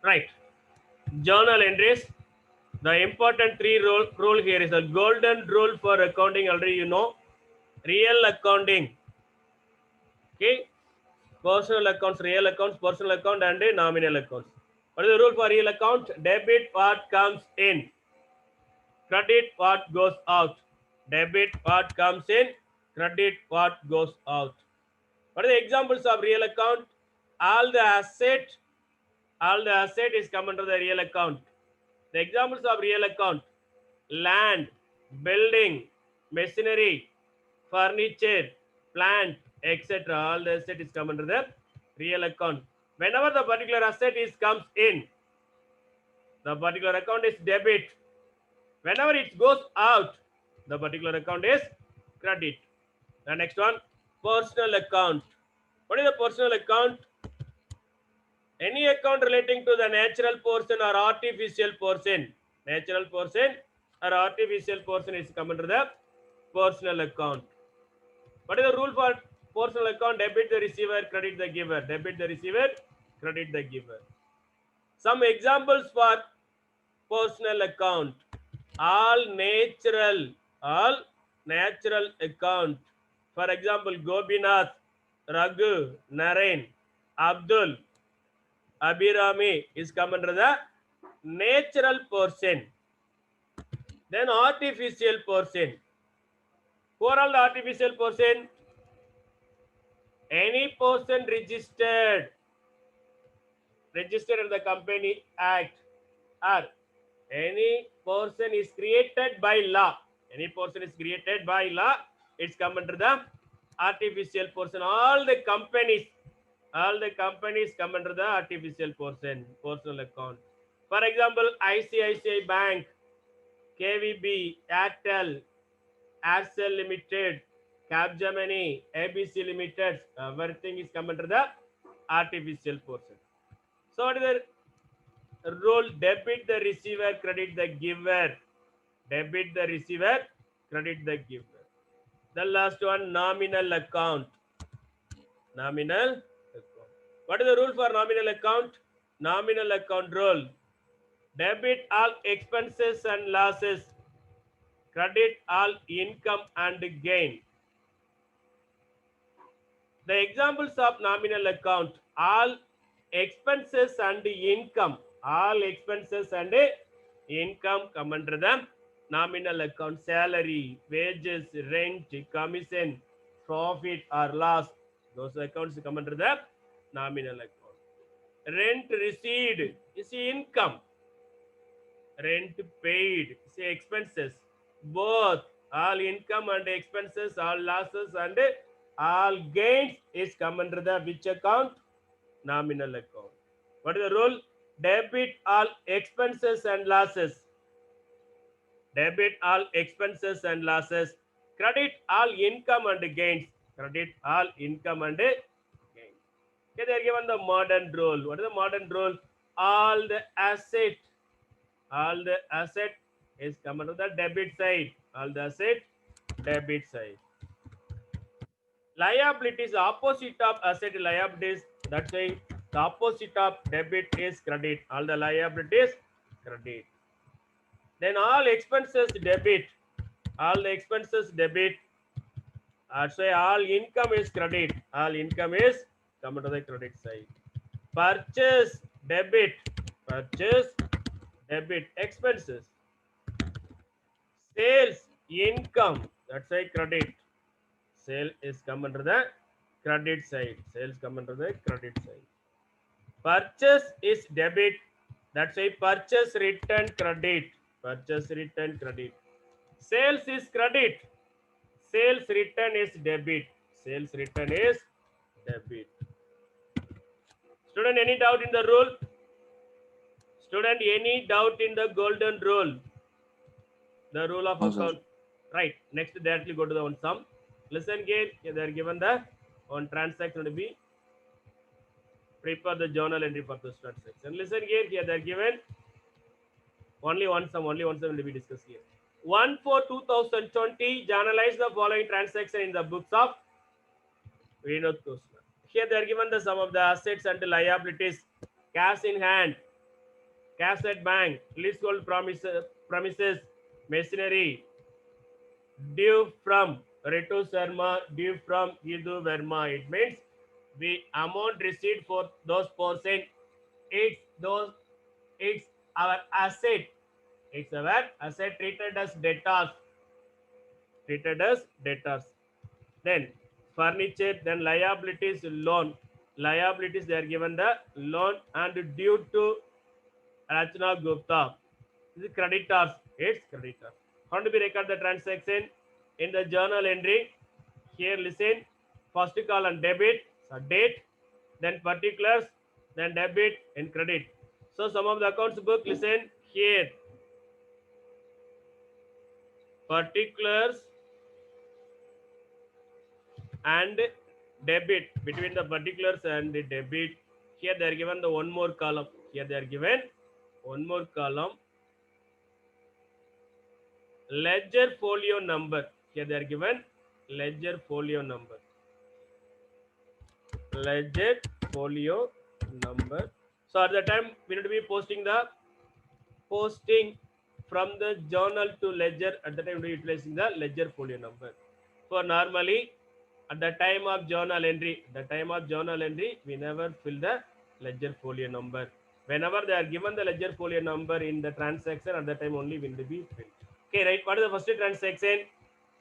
Right. Journal entries. The important rule here is a golden rule for accounting. Already you know. Real accounting. Okay. Personal accounts, real accounts, personal account, and nominal accounts. What is the rule for real account? Debit what comes in, credit what goes out. Debit what comes in, credit what goes out. What are the examples of real account? All the asset, all the asset is come under the real account. The examples of real account: land, building, machinery, furniture, plant, etc. All the asset is come under the real account. Whenever the particular asset is comes in, the particular account is debit. Whenever it goes out, the particular account is credit. The next one, personal account. What is the personal account? Any account relating to the natural portion or artificial portion. Natural portion or artificial portion is come under the personal account. What is the rule for personal account? Debit the receiver, credit the giver. Debit the receiver, credit the giver. Some examples for personal account: all natural account. For example, Gobinath, Raghu, Naren, Abdul, Abhirami is come under the natural portion. Then artificial portion. Who are all the artificial portion? Any person registered in the Company Act, or any person is created by law. Any person is created by law, it's come under the artificial portion. All the companies come under the artificial portion, personal account. For example, ICICI Bank, KVB, Airtel, Aircel Limited, Capgemini, ABC Limited, everything is come under the artificial portion. So what is the rule? Debit the receiver, credit the giver. Debit the receiver, credit the giver. The last one, nominal account. Nominal account. What is the rule for nominal account? Nominal account rule: debit all expenses and losses, credit all income and gain. The examples of nominal account: all expenses and income. All expenses and income come under the nominal account. Salary, wages, rent, commission, profit or loss. Those accounts come under the nominal account. Rent received is income. Rent paid is expenses. Both all income and expenses, all losses and all gains is come under the which account? Nominal account. What is the rule? Debit all expenses and losses. Debit all expenses and losses. Credit all income and gains. Credit all income and gains. Okay, they are given the modern rule. What is the modern rule? All the asset is come under the debit side. All the asset, debit side. Liability is opposite of asset. Liabilities, that's why the opposite of debit is credit. All the liabilities, credit. Then all expenses debit. All the expenses debit. That's why all income is credit. All income is come to the credit side. Purchase debit. Purchase debit. Expenses. Sales income. That's why credit. Sale is come under the credit side. Sales come under the credit side. Purchase is debit. That's why purchase return credit. Purchase return credit. Sales is credit. Sales return is debit. Sales return is debit. Student, any doubt in the rule? Student, any doubt in the golden rule? The rule of No, sir. account. Right. Next, directly go to the one sum. Listen here. They are given the one transaction to be. Prepare the journal entry for this transaction. Listen here. Here they are given only one sum. Only one sum will be discussed here. 1/4/2020, journalize the following transaction in the books of Vinod Krishna. Here they are given the sum of the assets and liabilities, cash in hand Cassette Bank, leasehold premises, machinery, due from Ritu Sharma, due from Gidu Verma. It means the amount received for those portion, it's those, it's our asset. It's our asset treated as debtors. Treated as debtors. Then furniture, then liabilities, loan. Liabilities, they are given the loan and due to Rachna Gupta. This is creditors. It's creditors. How do we record the transaction? In the journal entry, here listen. First column debit, so date, then particulars, then debit and credit. So some of the accounts book, listen here. Particulars and debit. Between the particulars and the debit, here they are given the one more column. Here they are given one more column. Ledger folio number. Here they are given ledger folio number. Ledger folio number. So at the time we need to be posting from the journal to ledger. At the time we are utilizing the ledger folio number. For normally at the time of journal entry, we never fill the ledger folio number. Whenever they are given the ledger folio number in the transaction, at the time only will be filled. Okay, right. What is the first transaction?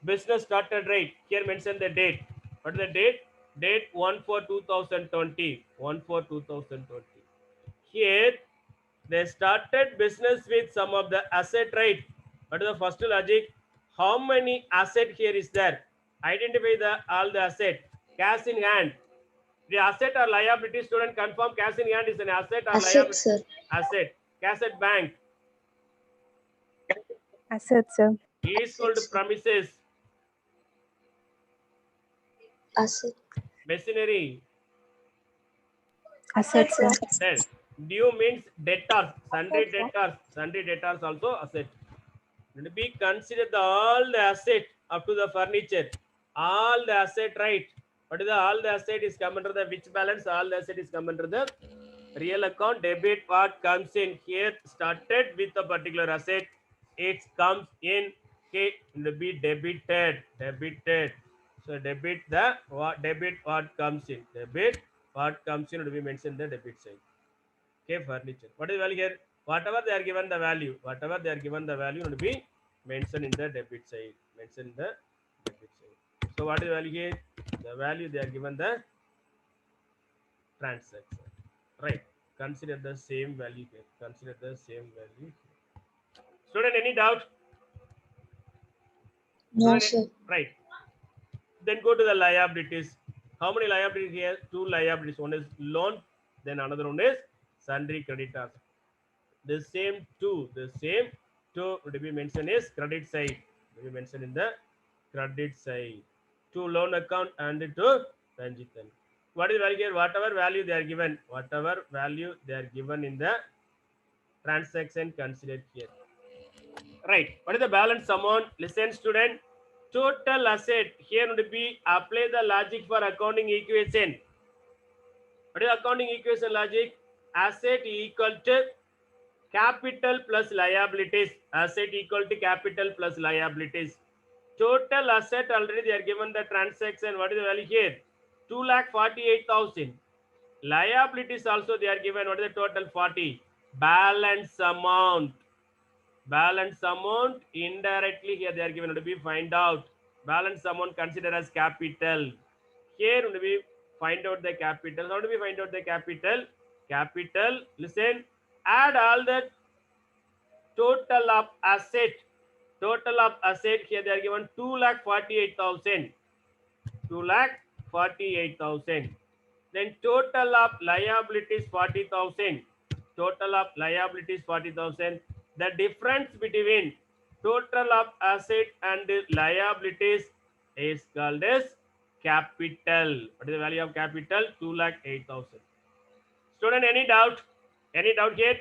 Business started, right? Here mention the date. What is the date? Date 1/4/2020. 1/4/2020. Here they started business with some of the asset, right? What is the first logic? How many asset here is there? Identify the all the asset. Cash in hand. The asset or liability, student confirm cash in hand is an asset or Asset, liability? sir. Asset. Cash at bank. Asset, sir. Leasehold premises. Asset. Machinery. Asset, sir. Then due means debtors. Sundry debtors. Sundry debtors also asset. To be considered all the asset up to the furniture. All the asset, right? What is the all the asset is come under the which balance? All the asset is come under the real account. Debit part comes in here. Started with a particular asset. It comes in. Okay, to be debited. Debited. So debit the what debit what comes in. Debit what comes in to be mentioned the debit side. Okay, furniture. What is the value here? Whatever they are given the value, whatever they are given the value will be mentioned in the debit side. Mentioned in the debit side. So what is the value here? The value they are given the transaction. Right. Consider the same value here. Consider the same value here. Student, any doubt? No, Student, sir. right. Then go to the liabilities. How many liabilities here? Two liabilities. One is loan, then another one is sundry creditors. The same two would be mentioned is credit side. Will be mentioned in the credit side. To loan account and to Ranjitan. What is value here? Whatever value they are given, in the transaction considered here. Right. What is the balance amount? Listen, student. Total asset here would be apply the logic for accounting equation. What is accounting equation logic? Asset equal to capital plus liabilities. Asset equal to capital plus liabilities. Total asset already they are given the transaction. What is the value here? 2,48,000. Liabilities also they are given. What is the total? 40. Balance amount. Balance amount indirectly here they are given to be find out. Balance amount considered as capital. Here we find out the capital. How do we find out the capital? Capital. Listen. Add all the total of asset. Total of asset here they are given 2,48,000. 2,48,000. Then total of liabilities 40,000. Total of liabilities 40,000. The difference between total of asset and liabilities is called as capital. What is the value of capital? 2,08,000. Student, any doubt? Any doubt here?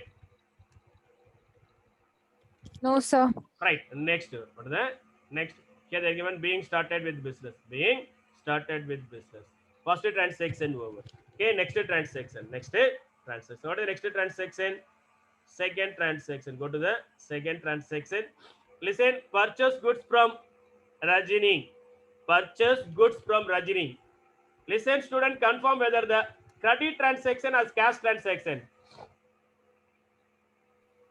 No, sir. Right. Next. What is that? Next. Here they're given being started with business. Being started with business. First transaction over. Okay. Next transaction. Next transaction. What is the next transaction? Second transaction. Go to the second transaction. Listen, purchase goods from Rajini. Purchase goods from Rajini. Listen, student, confirm whether the credit transaction as cash transaction.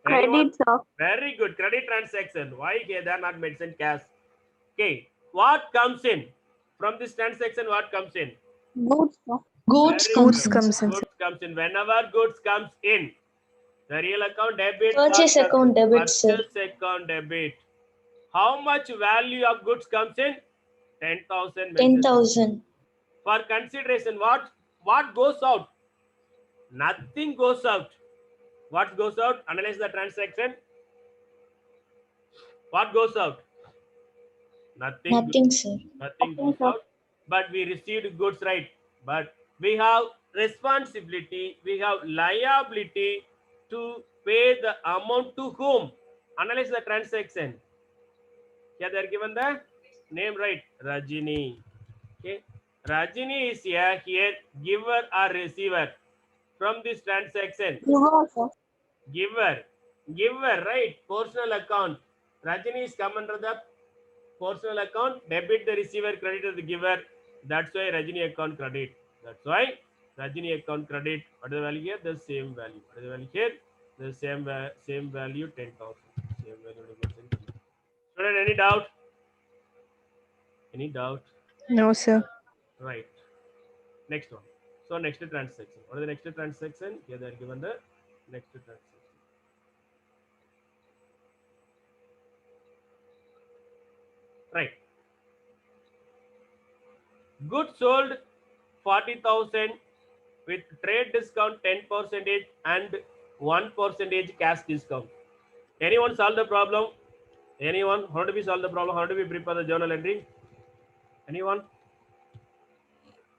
Anyone? Credit, sir. Very good. Credit transaction. Why here they are not mentioned cash? Okay. What comes in from this transaction? What comes in? Goods, sir. Goods Very comes good. in. comes in, sir. Goods comes in. Whenever goods comes in, the real account debit. Purchase what account comes in? debit, sir. Purchase account debit. How much value of goods comes in? 10,000. 10,000. For consideration, what goes out? Nothing goes out. What goes out? Analyze the transaction. What goes out? Nothing. Nothing, sir. Nothing goes out. But we received goods, right? But we have responsibility. We have liability to pay the amount to whom? Analyze the transaction. Here they are given the name, right? Rajini. Okay. Rajini is here giver or receiver from this transaction. Giver, right? Personal account. Rajini is come under the personal account. Debit the receiver, credit the giver. That's why Rajini account credit. That's why Rajini account credit. What is the value here? The same value. What is the value here? The same value, 10,000. Same value. Student, any doubt? Any doubt? No, sir. Right. Next one. So next transaction. What is the next transaction? Here they are given the next transaction. Right. Goods sold 40,000 with trade discount 10% and 1% cash discount. Anyone solve the problem? Anyone? How do we solve the problem? How do we prepare the journal entry? Anyone?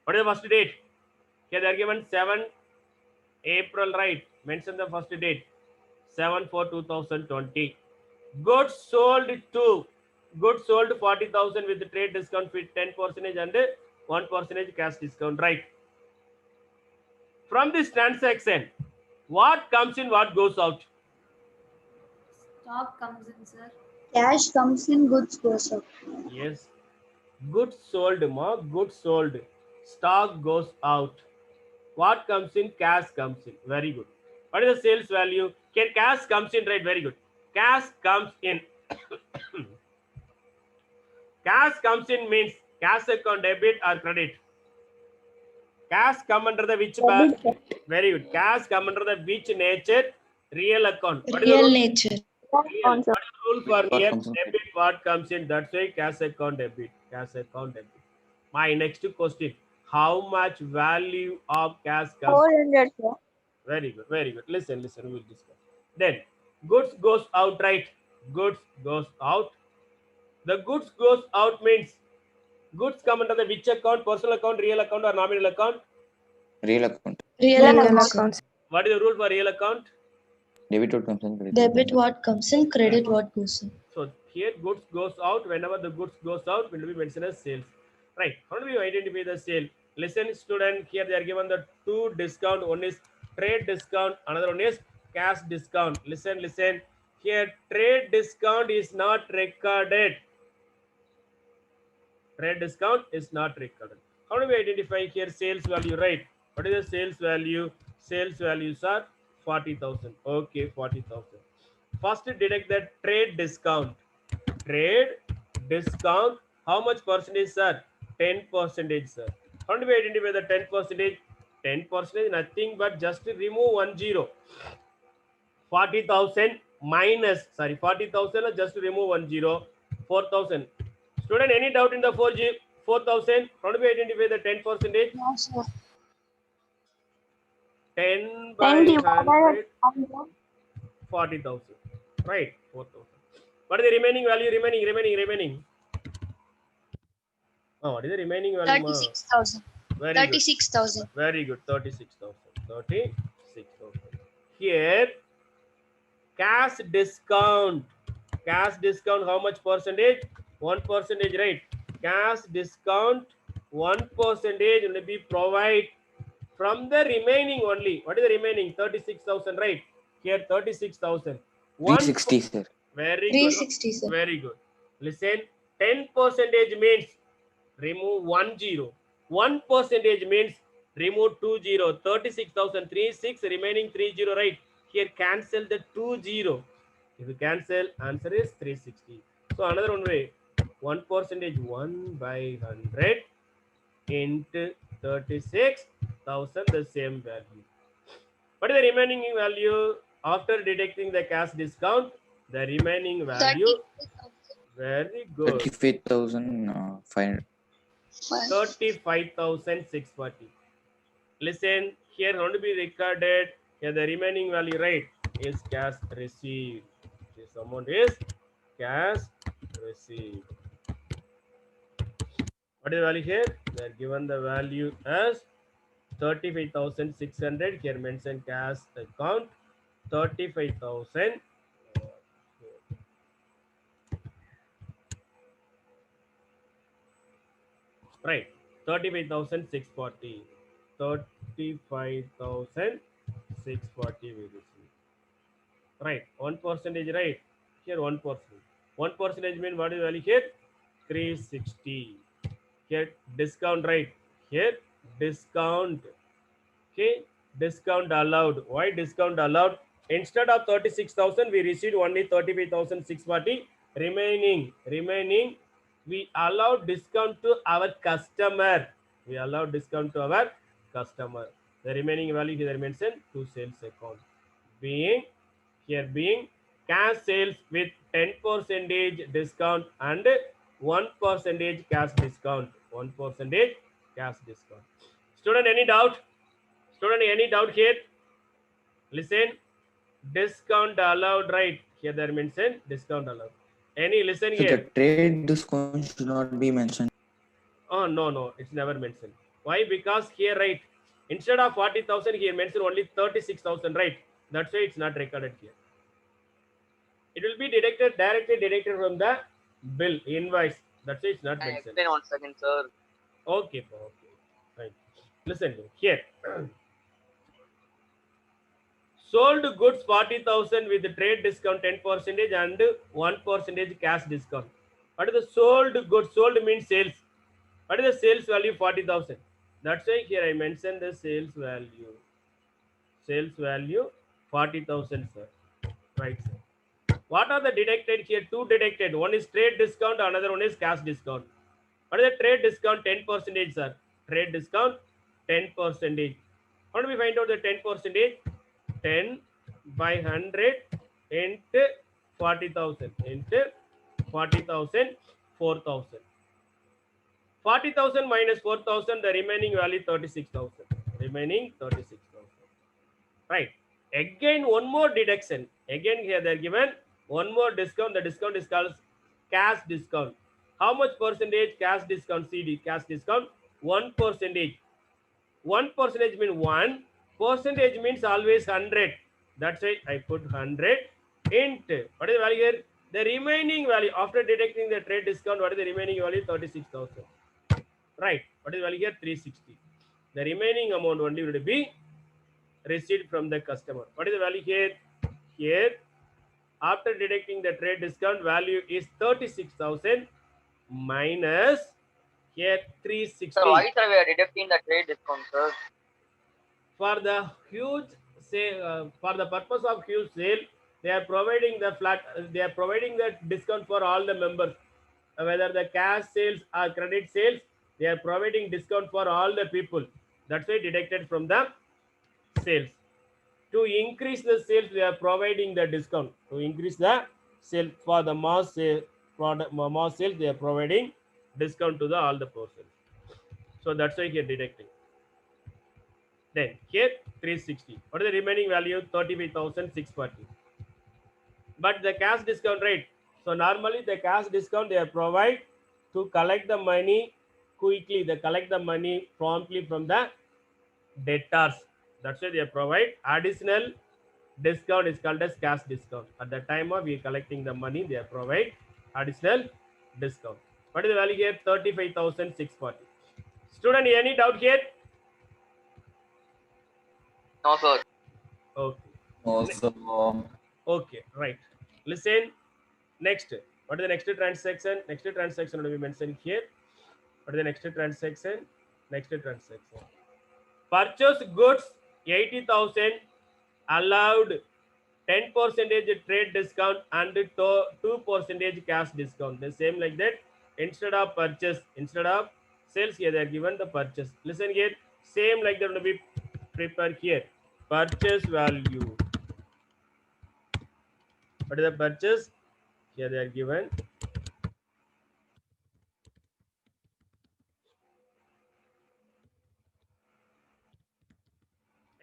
What is the first date? Here they are given 7 April, right? Mention the first date. 7/4/2020. Goods sold 40,000 with the trade discount with 10% and 1% cash discount, right? From this transaction, what comes in, what goes out? Stock comes in, sir. Cash comes in, goods goes out. Yes. Goods sold, ma. Goods sold. Stock goes out. What comes in? Cash comes in. Very good. What is the sales value? Cash comes in, right? Very good. Cash comes in. Cash comes in means cash account debit or credit. Cash come under the which? Very good. Cash come under the which nature? Real account. What is the Real rule? nature. What is the rule for here? Debit what comes in? That's why cash account debit. Cash account debit. My next question. How much value of cash comes? 400, sir. Very good. Very good. Listen. We will discuss. Then goods goes out, right? Goods goes out. The goods goes out means goods come under the which account? Personal account, real account, or nominal account? Real account. Real Real account. accounts. What is the rule for real account? Debit what comes in, credit. Debit what comes in, credit what goes in. So here goods goes out. Whenever the goods goes out, will be mentioned as sales. Right. How do we identify the sale? Listen, student. Here they are given the two discount. One is trade discount. Another one is cash discount. Listen. Here trade discount is not recorded. Trade discount is not recorded. How do we identify here sales value? Right. What is the sales value? Sales values are 40,000. Okay, 40,000. First deduct the trade discount. Trade discount. How much percentage, sir? 10%, sir. How do we identify the 10%? 10% nothing but just remove 10. 40,000 minus, 40,000 just remove 10. 4,000. Student, any doubt in the 4,000? How do we identify the 10%? No, sir. 10 by 100, 40,000. Right, 4,000. What is the remaining value? Remaining. Oh, what is the remaining value? 36,000. Very good. 36,000. Very good. 36,000. 36,000. Here, cash discount. Cash discount, how much percentage? 1%, right? Cash discount, 1% will be provided from the remaining only. What is the remaining? 36,000, right? Here 36,000. 360, sir. Very good. 360, sir. Very good. Listen, 10% means remove 1 0. 1% means remove 2 0. 36,036 remaining 3 0, right? Here cancel the 2 0. If you cancel, answer is 360. So another one way, 1% 1 by 100 into 36,000, the same value. What is the remaining value after deducting the cash discount? The remaining value, very good, 35,500. 35,640. Listen, here going to be recorded. Here the remaining value, right, is cash received. This amount is cash received. What is the value here? They are given the value as 35,600. Here mention cash account 35,000. Right, 35,640. 35,640 we receive. Right, 1%, right? Here 1%. 1% means what is the value here? 360. Here discount, right? Here discount. Okay, discount allowed. Why discount allowed? Instead of 36,000, we received only 35,640. Remaining, we allow discount to our customer. We allow discount to our customer. The remaining value here mentioned to sales account. Being cash sales with 10% discount and 1% cash discount. 1% cash discount. Student, any doubt? Student, any doubt here? Listen, discount allowed, right? Here they are mentioned discount allowed. Any listen So here? the trade discount should not be mentioned. Oh, no, it's never mentioned. Why? Because here, right, instead of 40,000, here mentioned only 36,000, right? That's why it's not recorded here. It will be directly deducted from the bill, invoice. That's why it's not mentioned. Explain 1 second, sir. Okay, right. Listen here. Sold goods 40,000 with the trade discount 10% and 1% cash discount. What is the sold goods? Sold means sales. What is the sales value? 40,000. That's why here I mentioned the sales value. Sales value 40,000, sir. Right, sir. What are the deducted here? Two deducted. One is trade discount, another one is cash discount. What is the trade discount? 10%, sir. Trade discount 10%. How do we find out the 10%? 10 by 100 into 40,000 into 40,000, 4,000. 40,000 minus 4,000, the remaining value 36,000. Remaining 36,000. Right. Again, one more deduction. Again, here they are given one more discount. The discount is called cash discount. How much percentage cash discount? CD cash discount 1%. 1% means 1. Percentage means always 100. That's why I put 100 into what is the value here? The remaining value after deducting the trade discount. What is the remaining value? 36,000. Right. What is the value here? 360. The remaining amount only will be received from the customer. What is the value here? Here, after deducting the trade discount, value is 36,000 minus here 360. Sir, why sir we are deducting the trade discount, sir? For the huge sale, for the purpose of huge sale, they are providing the they are providing the discount for all the members. Whether the cash sales or credit sales, they are providing discount for all the people. That's why deducted from the sales. To increase the sales, they are providing the discount. To increase the sale for the mass sale, mass sales, they are providing discount to the all the persons. So that's why here deducting. Then here 360. What is the remaining value? 35,640. But the cash discount rate. So normally the cash discount they are provide to collect the money quickly. They collect the money promptly from the debtors. That's why they provide additional discount is called as cash discount. At the time of we collecting the money, they provide additional discount. What is the value here? 35,640. Student, any doubt here? No, sir. Okay. Also, Okay, right. Listen. Next. What is the next transaction? Next transaction will be mentioned here. What is the next transaction? Next transaction. Purchase goods 80,000, allowed 10% trade discount and 2% cash discount. The same like that. Instead of purchase, instead of sales, here they are given the purchase. Listen here. Same like that will be prepared here. Purchase value. What is the purchase? Here they are given.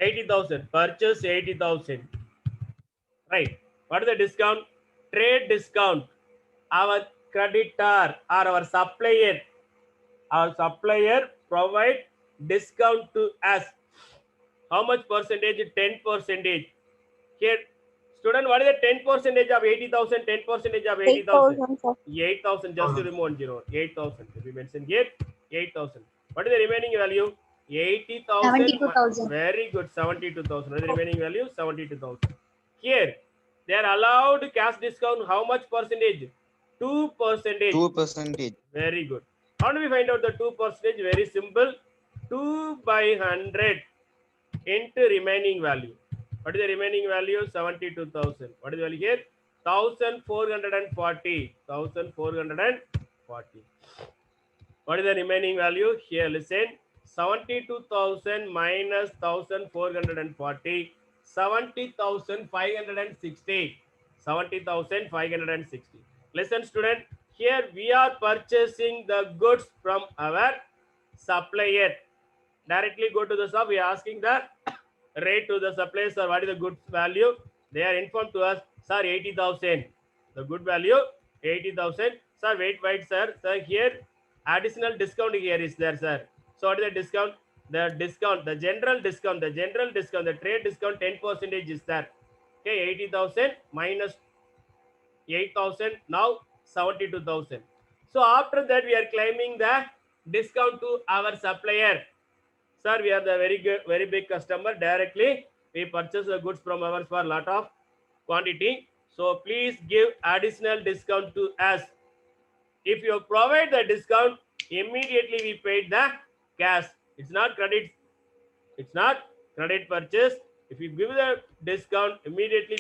$80,000. Purchase 80,000. Right. What is the discount? Trade discount. Our creditor or our supplier provide discount to us. How much percentage? 10%. Here, student, what is the 10% of 80,000? 10% of 80,000. 8,000, sir. 8,000. Just to remove 0. 8,000. We mentioned here 8,000. What is the remaining value? 80,000. 72,000. Very good. 72,000. What is the remaining value? 72,000. Here, they are allowed cash discount. How much percentage? 2%. 2%. Very good. How do we find out the 2%? Very simple. 2 by 100 into remaining value. What is the remaining value? 72,000. What is the value here? 1,440. 1,440. What is the remaining value? Here, listen. 72,000 minus 1,440. 70,560. 70,560. Listen, student. Here we are purchasing the goods from our supplier. Directly go to the shop. We are asking the rate to the supplier. Sir, what is the goods value? They are informed to us. Sir, 80,000. The good value 80,000. Sir, wait, sir. Sir, here additional discount here is there, sir. So what is the discount? The general discount, the trade discount 10% is there. Okay, 80,000 minus 8,000, now 72,000. So after that we are claiming the discount to our supplier. Sir, we are the very big customer. Directly we purchase the goods from ours for lot of quantity. So please give additional discount to us. If you provide the discount, immediately we paid the cash. It's not credit. It's not credit purchase. If you give the discount, immediately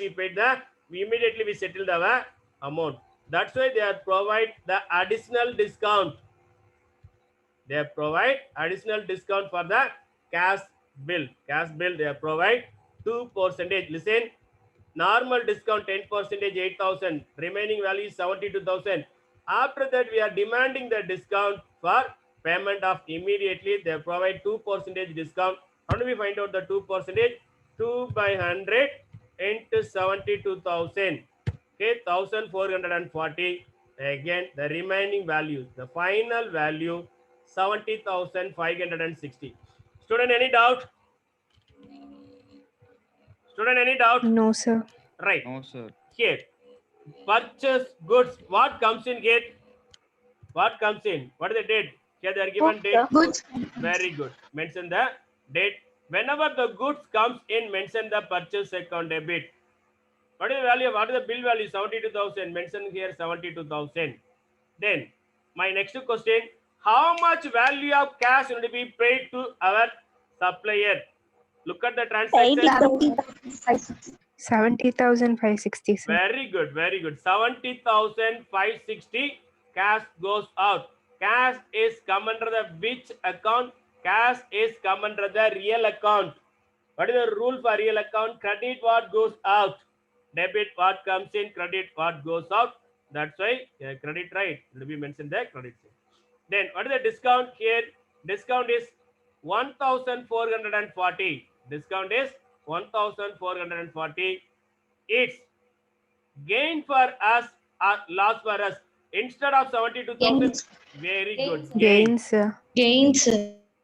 we settle our amount. That's why they are provide the additional discount. They provide additional discount for the cash bill. Cash bill they provide 2%. Listen, normal discount 10%, 8,000. Remaining value is 72,000. After that, we are demanding the discount for payment of immediately. They provide 2% discount. How do we find out the 2%? 2 by 100 into 72,000. Okay, 1,440. Again, the remaining value, the final value, 70,560. Student, any doubt? Student, any doubt? No, sir. Right. No, sir. Here, purchase goods. What comes in here? What comes in? What is the date? Here they are given date. Goods. Very good. Mention the date. Whenever the goods comes in, mention the purchase account debit. What is the value? What is the bill value? 72,000. Mention here 72,000. Then my next question: how much value of cash will be paid to our supplier? Look at the transaction. 70,560, sir. Very good, very good. 70,560 cash goes out. Cash is come under the which account? Cash is come under the real account. What is the rule for real account? Credit what goes out, debit what comes in, credit what goes out. That's why credit, right, will be mentioned there, credit. Then what is the discount here? Discount is 1,440. Discount is 1,440. It's gain for us or loss for us. Instead of 72,000, Gains. very good. Gains, sir. Gains.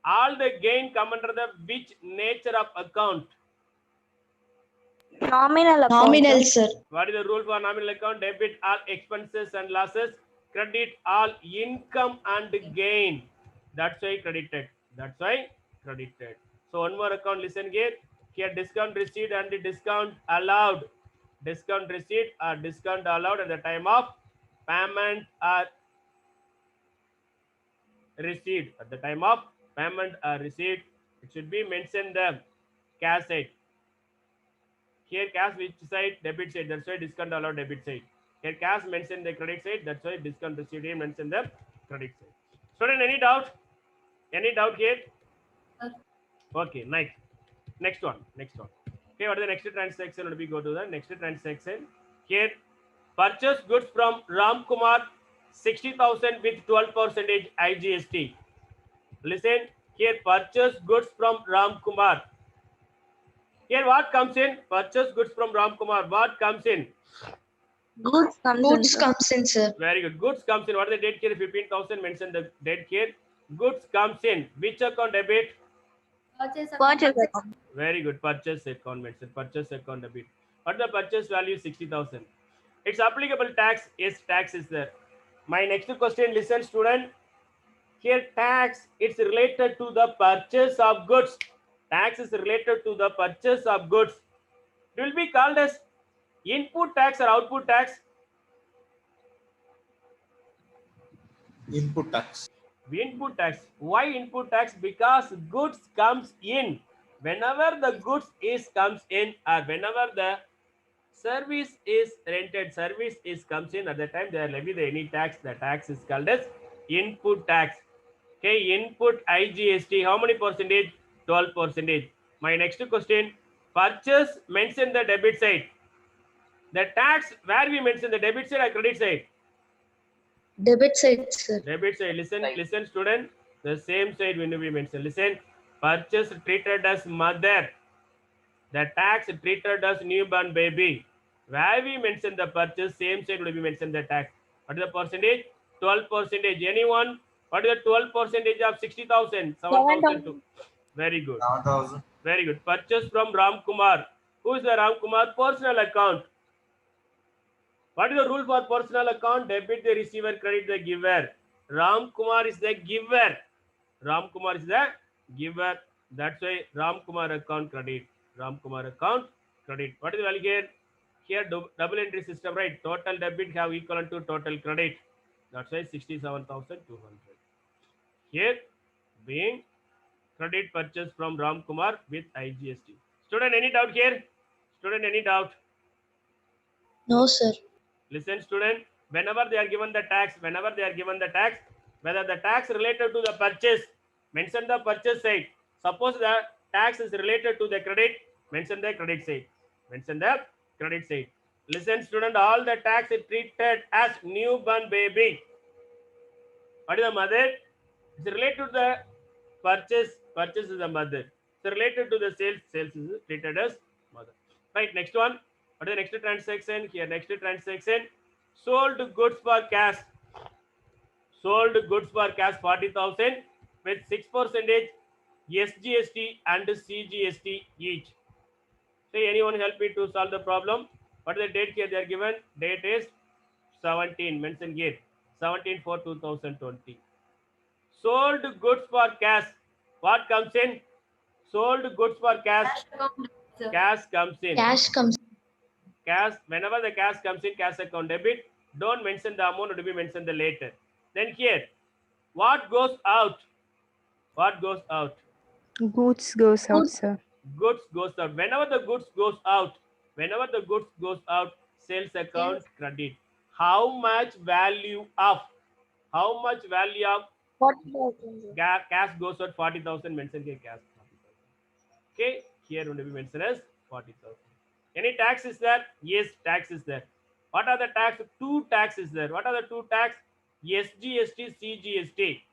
All the gain come under the which nature of account? Nominal account. Nominal, sir. What is the rule for nominal account? Debit all expenses and losses, credit all income and gain. That's why credited. That's why credited. So one more account, listen here. Here discount received and the discount allowed. Discount received or discount allowed at the time of payment are received. At the time of payment are received, it should be mentioned the cash side. Here cash which side? Debit side. That's why discount allowed debit side. Here cash mentioned the credit side. That's why discount received here mentioned the credit side. Student, any doubt? Any doubt here? Okay, nice. Next one. Next one. Okay, what is the next transaction? Let me go to the next transaction. Here, purchase goods from Ram Kumar 60,000 with 12% IGST. Listen, here purchase goods from Ram Kumar. Here what comes in? Purchase goods from Ram Kumar. What comes in? Goods comes in, sir. Very good. Goods comes in. What is the date here? 15,000. Mention the date here. Goods comes in. Which account debit? Purchase account. Very good. Purchase account mentioned. Purchase account debit. What the purchase value? 60,000. It's applicable tax. Yes, tax is there. My next question. Listen, student. Here tax. It's related to the purchase of goods. Tax is related to the purchase of goods. It will be called as input tax or output tax. Input tax. Input tax. Why input tax? Because goods comes in. Whenever the goods is comes in, or whenever the service is rented, service is comes in, at the time they are levy the any tax. The tax is called as input tax. Okay, input IGST. How many percentage? 12%. My next question. Purchase mention the debit side. The tax where we mention the debit side or credit side? Debit side, sir. Debit side. Listen, Right. listen, student. The same side when we mention. Listen. Purchase treated as mother. The tax treated as newborn baby. Where we mention the purchase, same side will be mentioned the tax. What is the percentage? 12%. Anyone? What is the 12% of 60,000? 7,002. Very good. 7,000. Very good. Purchase from Ram Kumar. Who is the Ram Kumar? Personal account. What is the rule for personal account? Debit the receiver, credit the giver. Ram Kumar is the giver. Ram Kumar is the giver. That's why Ram Kumar account credit. Ram Kumar account credit. What is the value here? Here double entry system, right? Total debit have equivalent to total credit. That's why 67,200. Here being credit purchase from Ram Kumar with IGST. Student, any doubt here? Student, any doubt? No, sir. Listen, student, whenever they are given the tax, whether the tax related to the purchase, mention the purchase side. Suppose the tax is related to the credit, mention the credit side. Mention the credit side. Listen, student, all the tax is treated as newborn baby. What is the mother? It's related to the purchase. Purchase is the mother. It's related to the sales. Sales is treated as mother. Right, next one. What is the next transaction? Here, next transaction. Sold goods for cash. Sold goods for cash 40,000 with 6% SGST and CGST each. Say, anyone help me to solve the problem? What is the date here they are given? Date is 17. Mention here. 17/4/2020. Sold goods for cash. What comes in? Sold goods for cash. Cash comes in. Cash comes. Cash, whenever the cash comes in, cash account debit, don't mention the amount, to be mentioned the later. Then here, what goes out? What goes out? Goods goes out, sir. Goods goes out. Whenever the goods goes out, sales account credit. How much value of? How much value of 40,000. cash goes out? 40,000. Mention here cash 40,000. Okay, here will be mentioned as 40,000. Any tax is there? Yes, tax is there. What are the tax? Two tax is there. What are the two tax? SGST, CGST.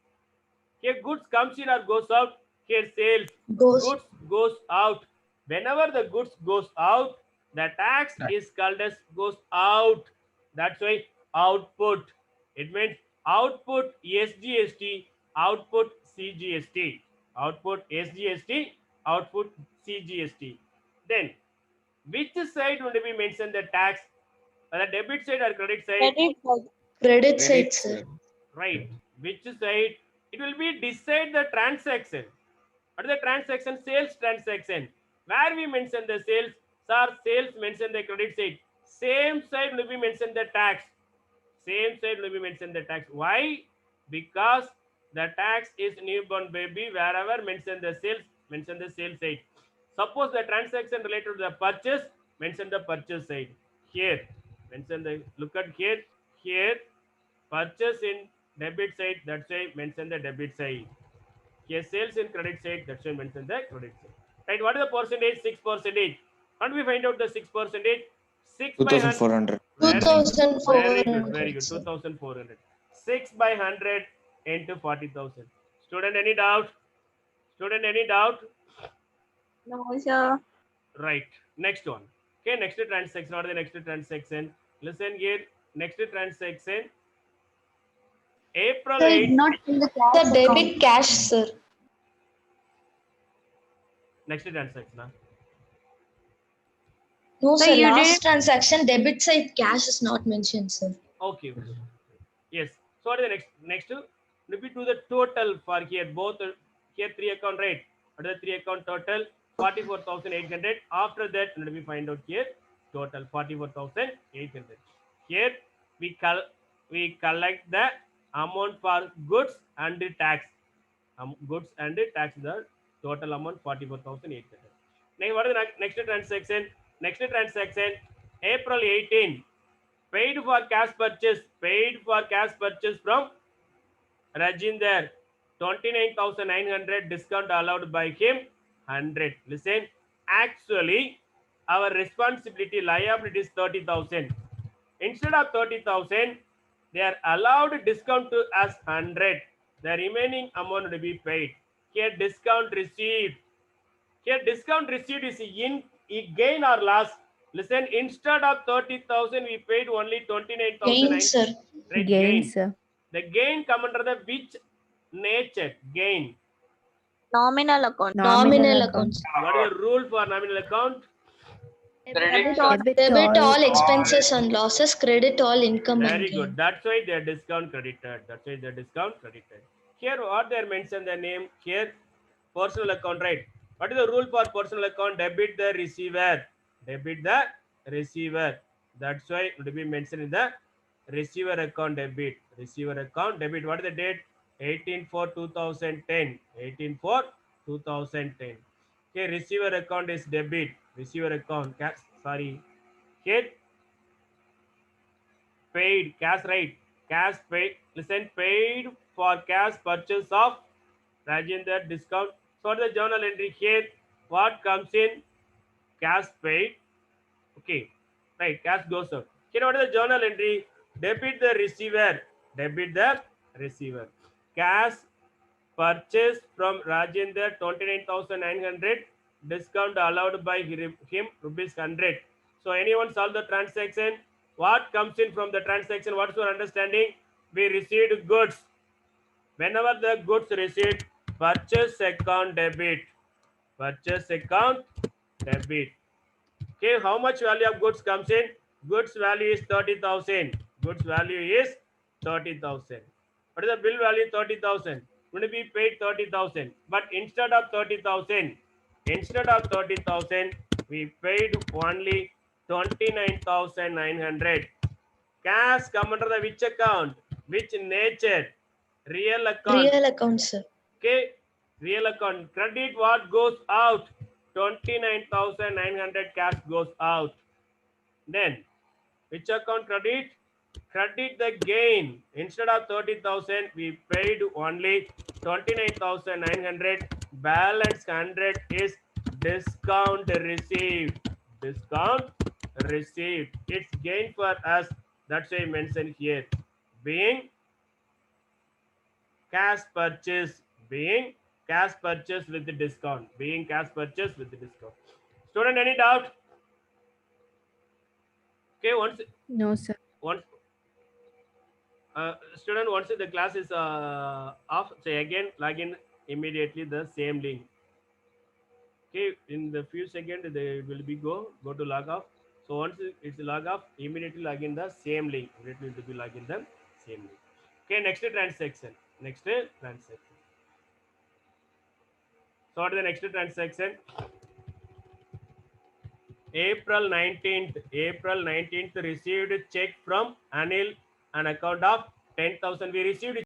Here goods comes in or goes out. Here sales. Goes. Goods goes out. Whenever the goods goes out, the tax is called as goes out. That's why output. It means output SGST, output CGST. Output SGST, output CGST. Then which side would be mentioned the tax? The debit side or credit side? Credit side, sir. Right. Which side? It will be decide the transaction. What is the transaction? Sales transaction. Where we mention the sales, sir, sales mention the credit side. Same side will be mentioned the tax. Same side will be mentioned the tax. Why? Because the tax is newborn baby. Wherever mention the sales, mention the sales side. Suppose the transaction related to the purchase, mention the purchase side. Here, mention the, look at here, here, purchase in debit side, that's why mention the debit side. Here, sales in credit side, that's why mention the credit side. Right, what is the percentage? 6%. How do we find out the 6%? 6 by 100. 2400. Very good. Very good. 2,400, Very good. sir. 2,400. 6 by 100 into 40,000. Student, any doubt? Student, any doubt? No, sir. Right. Next one. Okay, next transaction. What is the next transaction? Listen here. Next transaction. April Sir, 8. it's not in the The cash account. debit cash, sir. Next transaction. Huh? No, Sir, sir. you Last did. transaction, debit side cash is not mentioned, sir. Okay. Yes. So what is the next? Repeat to the total for here. Both here 3 account, right? What is the 3 account total? 44,800. After that, let me find out here total 44,800. Here we collect the amount for goods and the tax. Goods and the tax, the total amount 44,800. Now what is the next transaction? Next transaction, April 18. Paid for cash purchase from Rajinder, 29,900, discount allowed by him 100. Listen, actually our responsibility liability is 30,000. Instead of 30,000, they are allowed discount to as 100. The remaining amount will be paid. Here discount received. Here discount received is in gain or loss. Listen, instead of 30,000, we paid only 29,000. Gain, sir. Right, Gain, sir. The gain come under the which nature? Gain. Nominal account. Nominal account. What is the rule for nominal account? Credit all. Debit all expenses and losses, credit all income and Very gain. good. That's why they are discount credited. Here, what they are mentioned the name here, personal account, right? What is the rule for personal account? Debit the receiver. Debit the receiver. That's why it will be mentioned in the receiver account debit. Receiver account debit. What is the date? 18/4/2010. 18/4/2010. Okay, receiver account is debit. Receiver account. Sorry. Here paid cash, right? Cash paid. Listen, paid for cash purchase of Rajendra discount. So the journal entry here, what comes in? Cash paid. Okay, right? Cash goes out. Here, what is the journal entry? Debit the receiver. Debit the receiver. Cash purchase from Rajendra 29,900. Discount allowed by him rupees 100. So anyone solve the transaction? What comes in from the transaction? What's your understanding? We received goods. Whenever the goods received, purchase account debit. Purchase account debit. Okay, how much value of goods comes in? Goods value is 30,000. Goods value is 30,000. What is the bill value? 30,000. Going to be paid 30,000. But instead of 30,000, we paid only 29,900. Cash come under the which account? Which nature? Real account. Real account, sir. Okay, real account. Credit what goes out? 29,900 cash goes out. Then which account credit? Credit the gain. Instead of 30,000, we paid only 29,900. Balance 100 is discount received. Discount received. It's gain for us. That's why I mentioned here. Being cash purchase. Being cash purchase with the discount. Being cash purchase with the discount. Student, any doubt? Okay, once student, once the class is off, say again log in immediately the same link. Okay, in the few seconds they will be go to log off. So once it's log off, immediately log in the same link. It will be log in the same link. Okay, next transaction. So what is the next transaction? April 19th received check from Anil an account of 10,000. We received